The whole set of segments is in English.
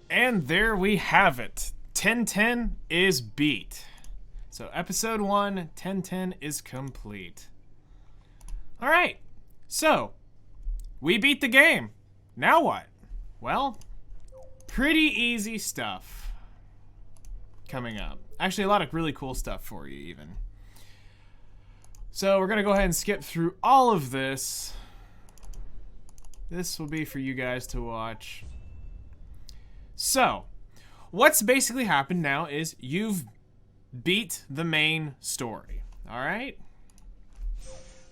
And there we have it. 1010 is beat. So episode 1, 1010 is complete. Alright, so we beat the game. Now what? Well, pretty easy stuff coming up. Actually, a lot of really cool stuff for you even. So we're gonna go ahead and skip through all of this. This will be for you guys to watch. So, what's basically happened now is you've beat the main story, all right?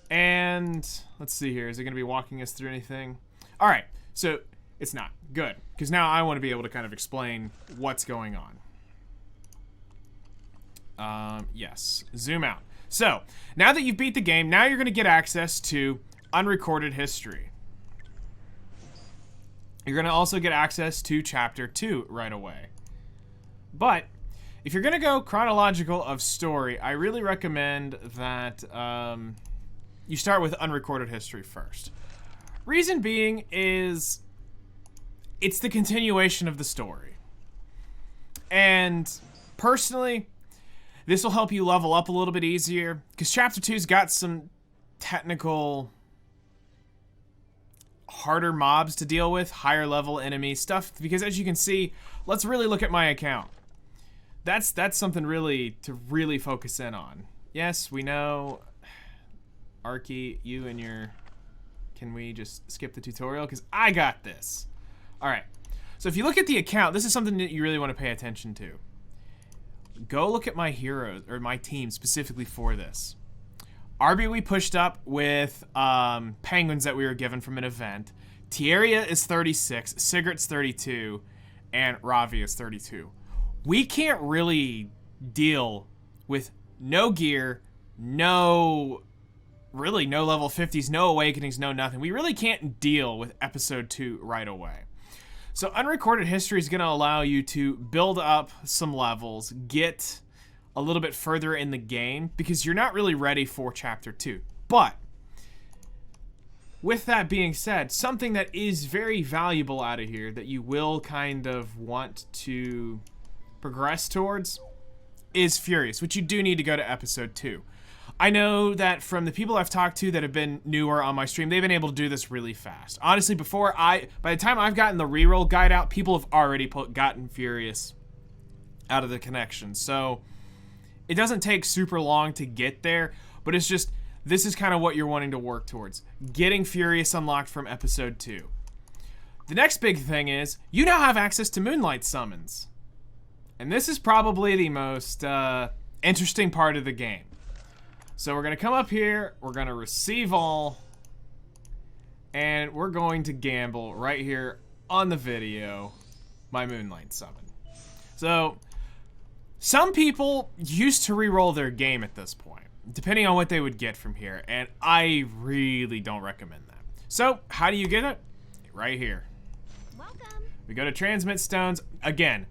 And let's see here. Is it going to be walking us through anything? All right, so it's not. Good, because now I want to be able to kind of explain what's going on. Yes, zoom out. So, now that you've beat the game, now you're going to get access to unrecorded history. You're going to also get access to Chapter 2 right away. But, if you're going to go chronological of story, I really recommend that you start with unrecorded history first. Reason being is, it's the continuation of the story. And, personally, this will help you level up a little bit easier, because Chapter 2's got some technical harder mobs to deal with, higher level enemy stuff, because as you can see, let's really look at my account. That's something really to really focus in on. Yes, we know, Arky, you and your, can we just skip the tutorial? Because I got this. All right, so if you look at the account, this is something that you really want to pay attention to. Go look at my heroes, or my team specifically for this. Arby we pushed up with penguins that we were given from an event. Tieria is 36, Sigurt's 32, and Ravi is 32. We can't really deal with no gear, no level 50s, no awakenings, no nothing. We really can't deal with episode 2 right away. So unrecorded history is going to allow you to build up some levels, get a little bit further in the game, because you're not really ready for Chapter 2. But, with that being said, something that is very valuable out of here that you will kind of want to progress towards is Furious, which you do need to go to episode 2. I know that from the people I've talked to that have been newer on my stream, they've been able to do this really fast. Honestly, by the time I've gotten the reroll guide out, people have already gotten Furious out of the connection. So, it doesn't take super long to get there, but it's just, this is kind of what you're wanting to work towards. Getting Furious unlocked from episode 2. The next big thing is, you now have access to Moonlight Summons. And this is probably the most interesting part of the game. So we're going to come up here, we're going to receive all, and we're going to gamble right here on the video my Moonlight Summon. So, some people used to re-roll their game at this point, depending on what they would get from here, and I really don't recommend that. So, how do you get it? Right here. Welcome. We go to Transmit Stones. Again,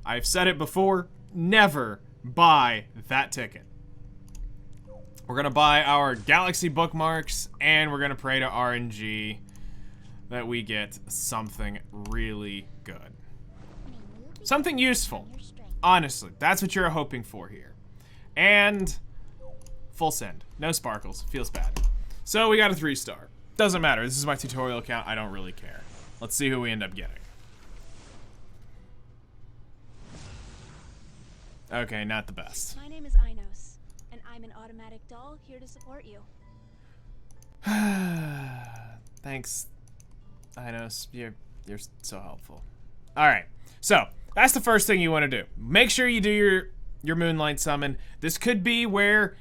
I've said it before, never buy that ticket. We're going to buy our Galaxy bookmarks, and we're going to pray to RNG that we get something really good. Something useful. Honestly, that's what you're hoping for here. And full send. No sparkles. Feels bad. So we got a 3-star. Doesn't matter. This is my tutorial account. I don't really care. Let's see who we end up getting. Okay, not the best. My name is Inos, and I'm an automatic doll here to support you. Thanks, Inos. You're so helpful. All right. So, that's the first thing you want to do. Make sure you do your Moonlight Summon. This could be where,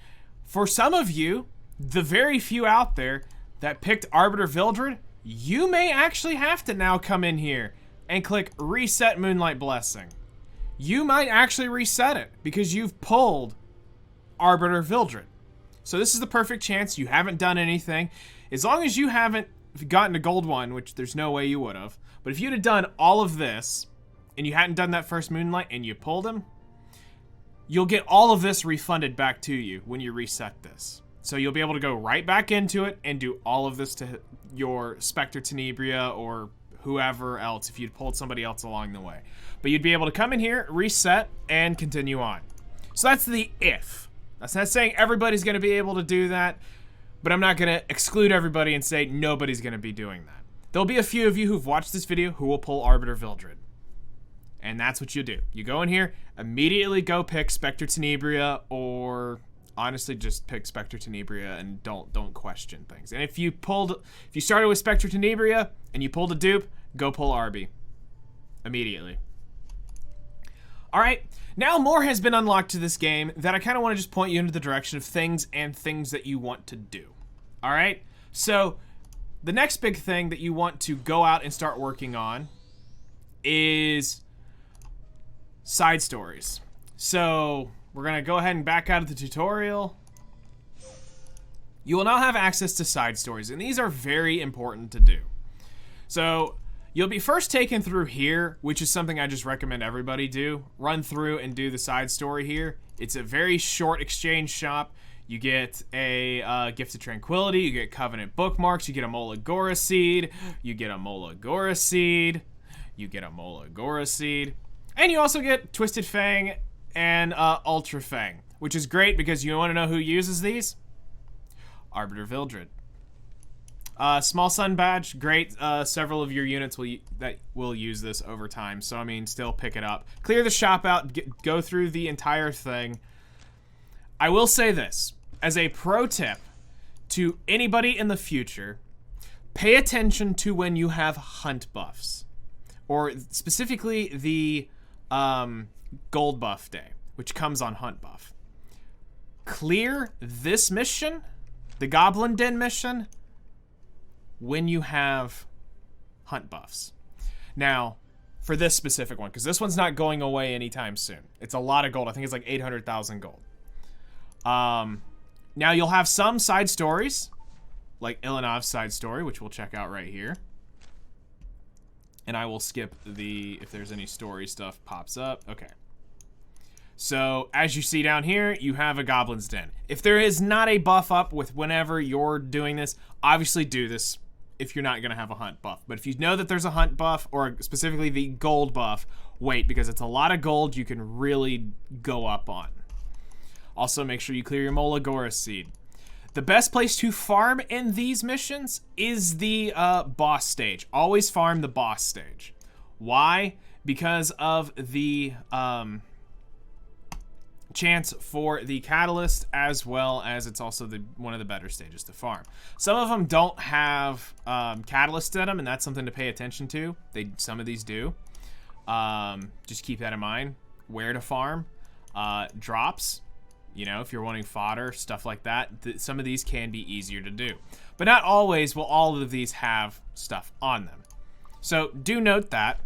for some of you, the very few out there that picked Arbiter Vildred, you may actually have to now come in here and click Reset Moonlight Blessing. You might actually reset it because you've pulled Arbiter Vildred. So this is the perfect chance. You haven't done anything. As long as you haven't gotten a gold one, which there's no way you would have, but if you'd have done all of this, and you hadn't done that first Moonlight, and you pulled him, you'll get all of this refunded back to you when you reset this. So you'll be able to go right back into it and do all of this to your Spectre Tenebria or whoever else if you'd pulled somebody else along the way. But you'd be able to come in here, reset, and continue on. So that's the if. That's not saying everybody's going to be able to do that, but I'm not going to exclude everybody and say nobody's going to be doing that. There'll be a few of you who've watched this video who will pull Arbiter Vildred. And that's what you do. You go in here, immediately go pick Spectre Tenebria, or honestly just pick Spectre Tenebria and don't question things. And if you started with Spectre Tenebria and you pulled a dupe, go pull Arby immediately. All right, now more has been unlocked to this game that I kind of want to just point you into the direction of things that you want to do. All right, so the next big thing that you want to go out and start working on is side stories. So we're gonna go ahead and back out of the tutorial. You will now have access to side stories, and these are very important to do. So you'll be first taken through here, which is something I just recommend everybody do. Run through and do the side story here. It's a very short exchange shop. You get a Gift of Tranquility, you get Covenant bookmarks, you get a Molagora seed, you get a Molagora seed, you get a Molagora seed, and you also get Twisted Fang and Ultra Fang, which is great because you want to know who uses these? Arbiter Vildred. Small Sun Badge, great. Several of your units will use this over time, so I mean, still pick it up. Clear the shop out, go through the entire thing. I will say this, as a pro tip to anybody in the future, pay attention to when you have hunt buffs, or specifically the gold buff day, which comes on hunt buff. Clear this mission, the Goblin Den mission, when you have hunt buffs. Now, for this specific one, because this one's not going away anytime soon. It's a lot of gold. I think it's like 800,000 gold. Now you'll have some side stories, like Ilanov's side story, which we'll check out right here. And I will skip if there's any story stuff pops up. Okay. So, as you see down here, you have a Goblin's Den. If there is not a buff up with whenever you're doing this, obviously do this if you're not going to have a hunt buff. But if you know that there's a hunt buff, or specifically the gold buff, wait, because it's a lot of gold you can really go up on. Also, make sure you clear your Molagora seed. The best place to farm in these missions is the boss stage. Always farm the boss stage. Why? Because of the chance for the catalyst, as well as it's also one of the better stages to farm. Some of them don't have catalyst in them, and that's something to pay attention to. Some of these do. Just keep that in mind. Where to farm. Drops. You know, if you're wanting fodder, stuff like that, some of these can be easier to do. But not always will all of these have stuff on them. So do note that,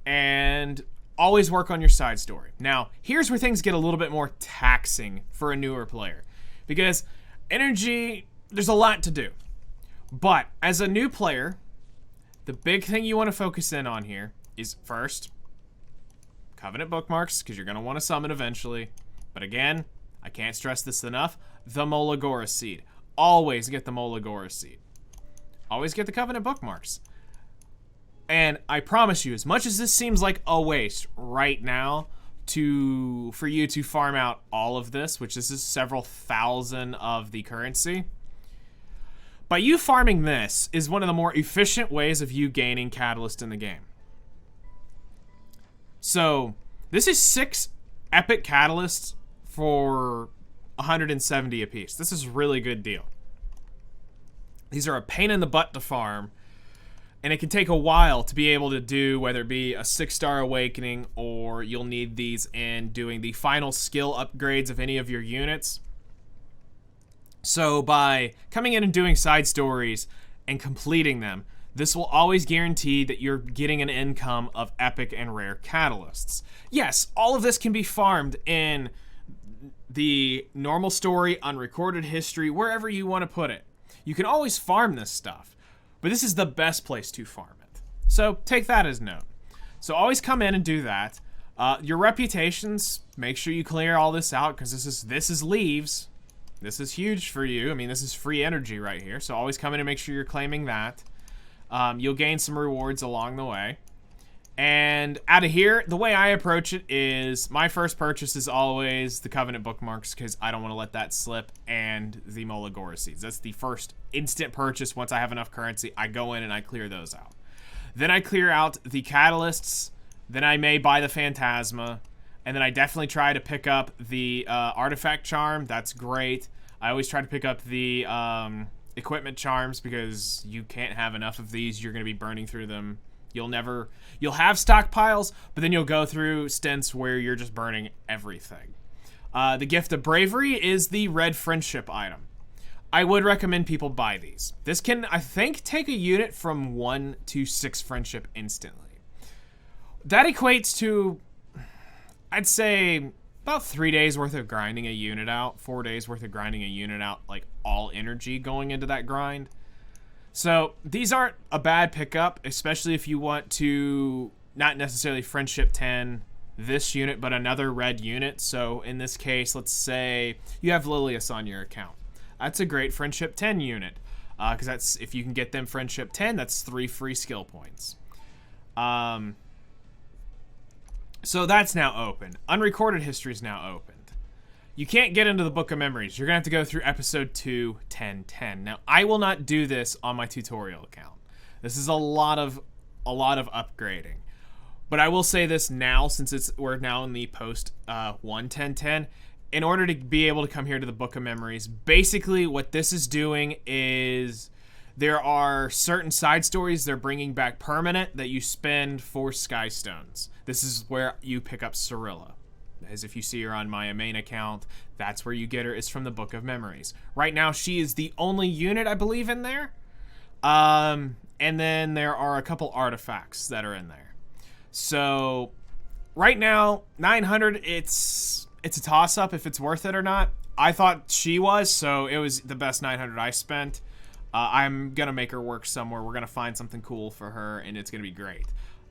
and always work on your side story. Now, here's where things get a little bit more taxing for a newer player. Because energy, there's a lot to do. But as a new player, the big thing you want to focus in on here is first, Covenant bookmarks, because you're going to want to summon eventually. But again, I can't stress this enough, the Molagora seed. Always get the Molagora seed. Always get the Covenant bookmarks. And I promise you, as much as this seems like a waste right now for you to farm out all of this, which this is several thousand of the currency, by you farming this is one of the more efficient ways of you gaining catalyst in the game. So this is 6 epic catalysts for 170 apiece. This is a really good deal. These are a pain in the butt to farm, and it can take a while to be able to do, whether it be a 6-star awakening, or you'll need these in doing the final skill upgrades of any of your units. So by coming in and doing side stories and completing them, this will always guarantee that you're getting an income of epic and rare catalysts. Yes, all of this can be farmed in the normal story, unrecorded history, wherever you want to put it. You can always farm this stuff, but this is the best place to farm it. So take that as note. So always come in and do that. Your reputations, make sure you clear all this out, because this is leaves. This is huge for you. I mean, this is free energy right here. So always come in and make sure you're claiming that. You'll gain some rewards along the way. And out of here, the way I approach it is my first purchase is always the Covenant bookmarks because I don't want to let that slip, and the Molagora seeds. That's the first instant purchase. Once I have enough currency, I go in and I clear those out. Then I clear out the catalysts. Then I may buy the Phantasma. And then I definitely try to pick up the artifact charm. That's great. I always try to pick up the equipment charms because you can't have enough of these. You're going to be burning through them. You'll have stockpiles, but then you'll go through stints where you're just burning everything. The Gift of Bravery is the red friendship item. I would recommend people buy these. This can, I think, take a unit from 1 to 6 friendship instantly. That equates to, I'd say, about 3 days worth of grinding a unit out, 4 days worth of grinding a unit out, like all energy going into that grind. So these aren't a bad pickup, especially if you want to not necessarily friendship 10 this unit, but another red unit. So in this case, let's say you have Lilius on your account. That's a great friendship 10 unit, because that's, if you can get them friendship 10, that's 3 free skill points. So that's now open. Unrecorded history is now opened. You can't get into the Book of Memories. You're going to have to go through episode 2, 1010. Now, I will not do this on my tutorial account. This is a lot of upgrading. But I will say this now, since we're now in the post 1.10.10. In order to be able to come here to the Book of Memories, basically what this is doing is there are certain side stories they're bringing back permanent that you spend for Sky Stones. This is where you pick up Cirilla. As if you see her on my main account, that's where you get her, is from the Book of Memories. Right now, she is the only unit, I believe, in there. And then there are a couple artifacts that are in there. So, right now, 900, it's a toss-up if it's worth it or not. I thought she was, so it was the best 900 I spent. I'm going to make her work somewhere. We're going to find something cool for her, and it's going to be great.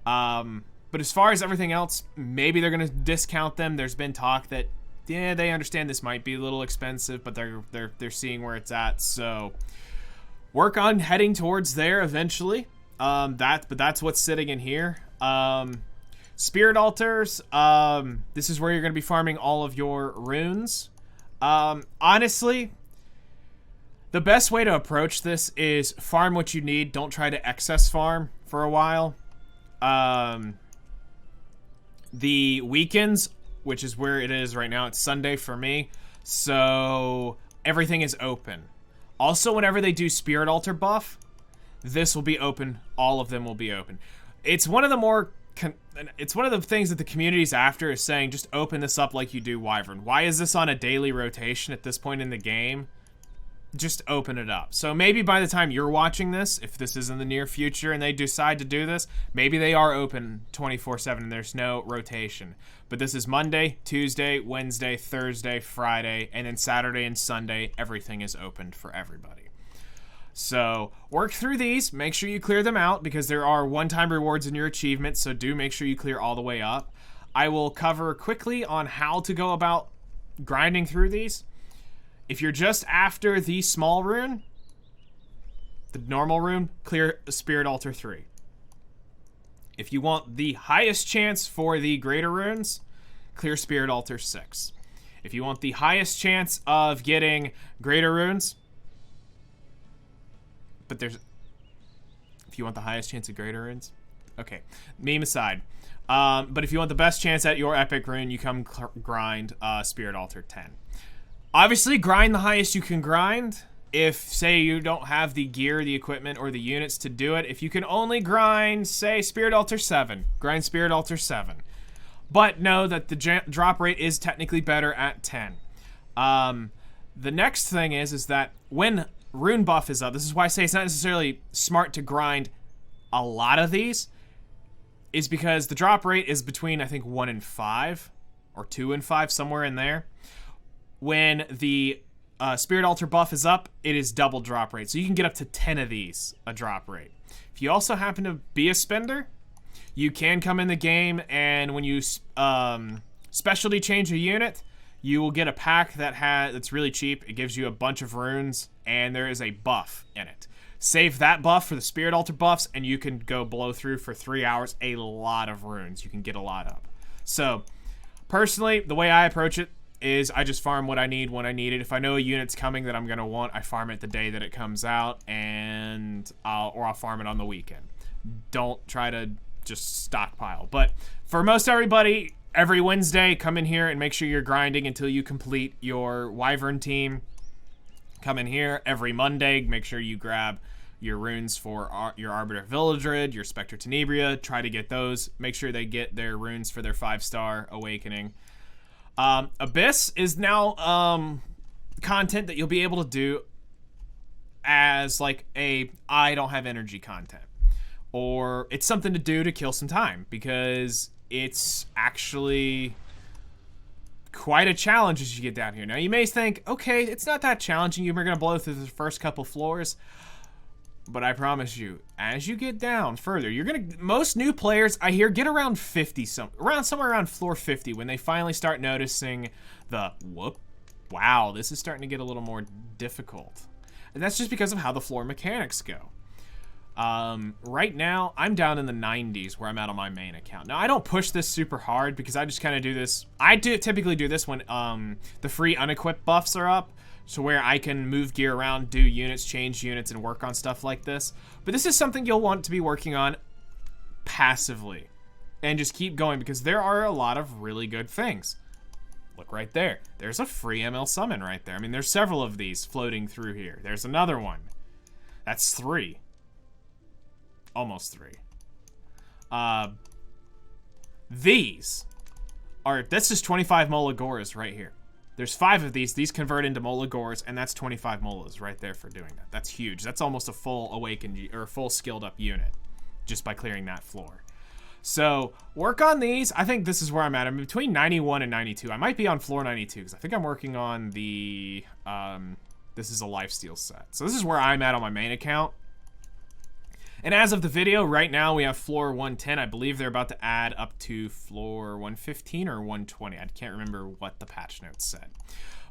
But as far as everything else, maybe they're going to discount them. There's been talk that, yeah, they understand this might be a little expensive, but they're seeing where it's at. So work on heading towards there eventually. But that's what's sitting in here. Spirit Altars. This is where you're going to be farming all of your runes. Honestly, the best way to approach this is farm what you need. Don't try to excess farm for a while. The weekends, which is where it is right now, it's Sunday for me, so everything is open. Also, whenever they do Spirit Altar buff, this will be open. All of them will be open. It's one of the things that the community's after, is saying just open this up like you do Wyvern. Why is this on a daily rotation at this point in the game? Just open it up. So maybe by the time you're watching this, if this is in the near future and they decide to do this, maybe they are open 24/7 and there's no rotation. But this is Monday, Tuesday, Wednesday, Thursday, Friday, and then Saturday and Sunday, everything is opened for everybody. So work through these, make sure you clear them out, because there are one-time rewards in your achievements, so do make sure you clear all the way up. I will cover quickly on how to go about grinding through these. If you're just after the small rune, the normal rune, clear Spirit Altar 3. If you want the highest chance for the greater runes, clear Spirit Altar 6. If you want the highest chance of getting greater runes, if you want the highest chance of greater runes, okay, meme aside. But if you want the best chance at your epic rune, you come grind Spirit Altar 10. Obviously, grind the highest you can grind. If, say, you don't have the gear, the equipment, or the units to do it, if you can only grind, say, Spirit Altar 7, grind Spirit Altar 7. But know that the drop rate is technically better at 10. The next thing is that when rune buff is up, this is why I say it's not necessarily smart to grind a lot of these, is because the drop rate is between, I think, 1 and 5, or 2 and 5, somewhere in there. When the Spirit Altar buff is up, it is double drop rate. So you can get up to 10 of these a drop rate. If you also happen to be a spender, you can come in the game, and when you specialty change a unit, you will get a pack that's really cheap. It gives you a bunch of runes, and there is a buff in it. Save that buff for the Spirit Altar buffs, and you can go blow through for 3 hours a lot of runes. You can get a lot up. So, personally, the way I approach it is I just farm what I need when I need it. If I know a unit's coming that I'm going to want, I farm it the day that it comes out, and I'll farm it on the weekend. Don't try to just stockpile. But for most everybody, every Wednesday, come in here and make sure you're grinding until you complete your Wyvern team. Come in here every Monday, make sure you grab your runes for your Arbiter Villagrid, your Spectre Tenebria. Try to get those. Make sure they get their runes for their 5-star Awakening. Abyss is now content that you'll be able to do as like I don't have energy content. Or it's something to do to kill some time, because it's actually quite a challenge as you get down here. Now you may think, okay, it's not that challenging. You're going to blow through the first couple floors. But I promise you, as you get down further, you're going to, most new players I hear get around 50, somewhere around floor 50 when they finally start noticing the, wow, this is starting to get a little more difficult. And that's just because of how the floor mechanics go. Right now, I'm down in the 90s where I'm at on my main account. Now, I don't push this super hard because I just kind of do this. I typically do this when the free unequipped buffs are up, so where I can move gear around, do units, change units, and work on stuff like this. But this is something you'll want to be working on passively and just keep going, because there are a lot of really good things. Look right there. There's a free ML summon right there. I mean, there's several of these floating through here. There's another one. That's 3. Almost 3. These are, this is 25 Molagoras right here. There's 5 of these. These convert into Molagoras, and that's 25 Molas right there for doing that. That's huge. That's almost a full awakened or full skilled up unit just by clearing that floor. So work on these. I think this is where I'm at. I'm between 91 and 92. I might be on floor 92 because I think I'm working on the this is a lifesteal set. So this is where I'm at on my main account. And as of the video, right now we have floor 110. I believe they're about to add up to floor 115 or 120. I can't remember what the patch notes said.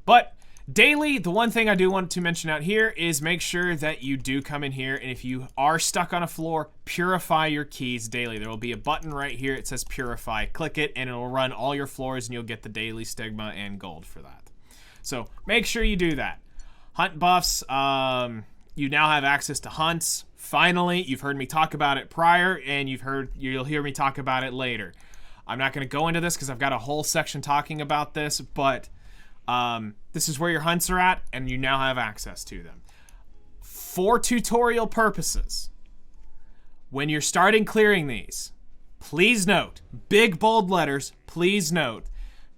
But daily, the one thing I do want to mention out here is make sure that you do come in here, and if you are stuck on a floor, purify your keys daily. There will be a button right here. It says purify. Click it, and it will run all your floors, and you'll get the daily stigma and gold for that. So make sure you do that. Hunt buffs, you now have access to hunts. Finally, you've heard me talk about it prior, and you'll hear me talk about it later. I'm not going to go into this because I've got a whole section talking about this, but this is where your hunts are at, and you now have access to them. For tutorial purposes, when you're starting clearing these, please note, big bold letters, please note,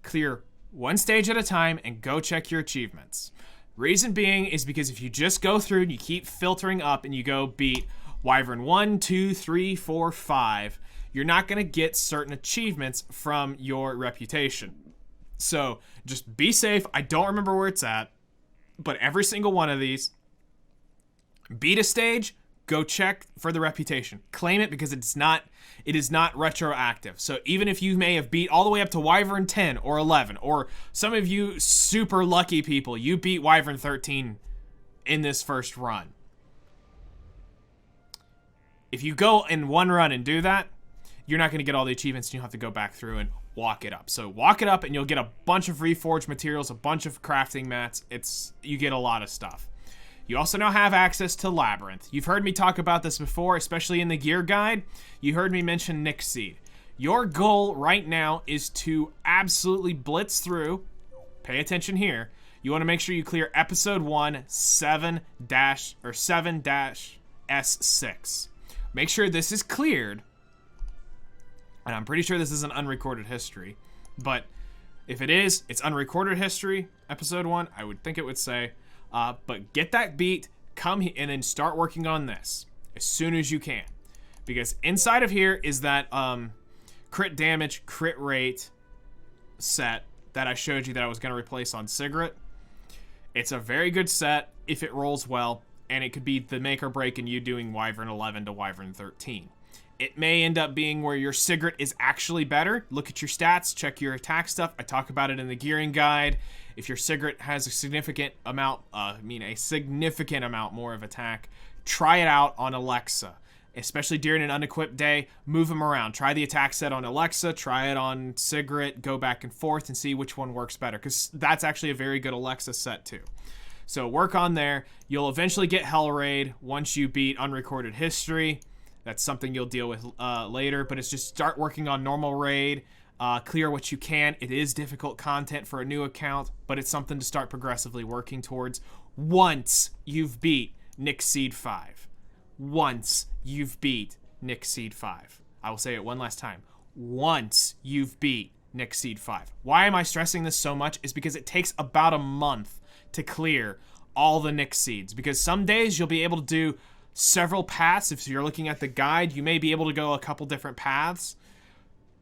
clear one stage at a time and go check your achievements. Reason being is because if you just go through and you keep filtering up and you go beat Wyvern 1, 2, 3, 4, 5, you're not going to get certain achievements from your reputation. So just be safe. I don't remember where it's at, but every single one of these, beat a stage, go check for the reputation. Claim it because it is not retroactive. So even if you may have beat all the way up to Wyvern 10 or 11, or some of you super lucky people, you beat Wyvern 13 in this first run. If you go in one run and do that, you're not going to get all the achievements, and you'll have to go back through and walk it up. So walk it up and you'll get a bunch of reforged materials, a bunch of crafting mats. You get a lot of stuff. You also now have access to Labyrinth. You've heard me talk about this before, especially in the gear guide. You heard me mention Nyx Seed. Your goal right now is to absolutely blitz through. Pay attention here. You want to make sure you clear episode 1, 7-S6. Make sure this is cleared. And I'm pretty sure this is an unrecorded history. But if it is, it's unrecorded history, episode 1, I would think it would say. But get that beat, come here, and then start working on this as soon as you can. Because inside of here is that crit damage, crit rate set that I showed you that I was going to replace on Sigrid. It's a very good set if it rolls well, and it could be the make or break in you doing Wyvern 11 to Wyvern 13. It may end up being where your Sigrid is actually better. Look at your stats, check your attack stuff. I talk about it in the gearing guide. If your Sigrid has a significant amount more of attack, try it out on Alexa. Especially during an unequipped day, move them around. Try the attack set on Alexa, try it on Sigrid, go back and forth and see which one works better, because that's actually a very good Alexa set too. So work on there. You'll eventually get Hell Raid once you beat Unrecorded History. That's something you'll deal with later, but it's just start working on normal raid, clear what you can. It is difficult content for a new account, but it's something to start progressively working towards once you've beat Nick Seed 5. Once you've beat Nick Seed 5. I will say it one last time. Once you've beat Nick Seed 5. Why am I stressing this so much? Is because it takes about a month to clear all the Nick Seeds. Because some days you'll be able to do several paths. If you're looking at the guide, you may be able to go a couple different paths.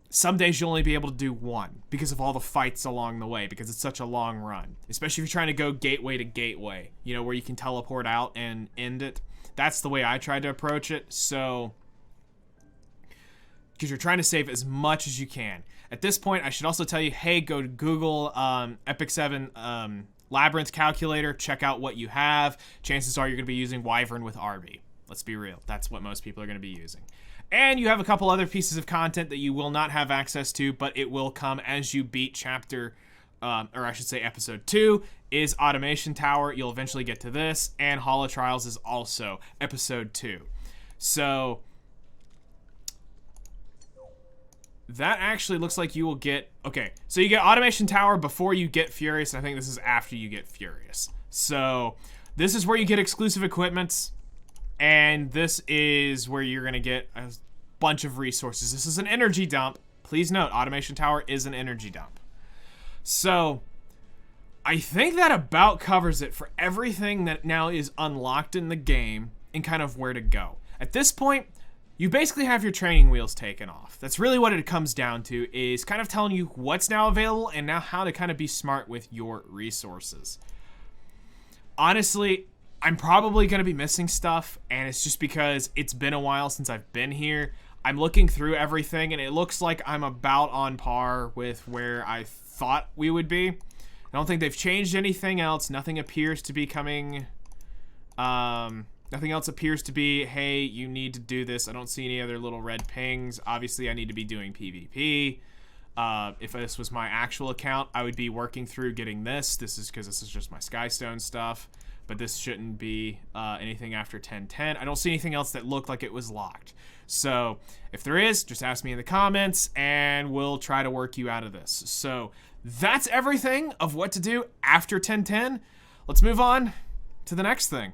Some days you'll only be able to do one because of all the fights along the way, because it's such a long run. Especially if you're trying to go gateway to gateway, you know, where you can teleport out and end it. That's the way I tried to approach it, so because you're trying to save as much as you can. At this point, I should also tell you, hey, go to Google Epic 7 Labyrinth Calculator, check out what you have. Chances are you're going to be using Wyvern with Arby. Let's be real. That's what most people are going to be using. And you have a couple other pieces of content that you will not have access to, but it will come as you beat chapter, or I should say episode 2, is Automation Tower. You'll eventually get to this, and Hall of Trials is also episode 2. So that actually looks like you will get, okay, so you get Automation Tower before you get Furious, and I think this is after you get Furious. So this is where you get exclusive equipments, and this is where you're going to get a bunch of resources. This is an energy dump. Please note, Automation Tower is an energy dump. So I think that about covers it for everything that now is unlocked in the game and kind of where to go. At this point, you basically have your training wheels taken off. That's really what it comes down to, is kind of telling you what's now available and now how to kind of be smart with your resources. Honestly, I'm probably going to be missing stuff, and it's just because it's been a while since I've been here. I'm looking through everything, and it looks like I'm about on par with where I thought we would be. I don't think they've changed anything else. Nothing appears to be coming. Nothing else appears to be, hey, you need to do this. I don't see any other little red pings. Obviously, I need to be doing PvP. If this was my actual account, I would be working through getting this. This is because this is just my Skystone stuff. But this shouldn't be anything after 10:10. I don't see anything else that looked like it was locked. So if there is, just ask me in the comments, and we'll try to work you out of this. So that's everything of what to do after 10:10. Let's move on to the next thing.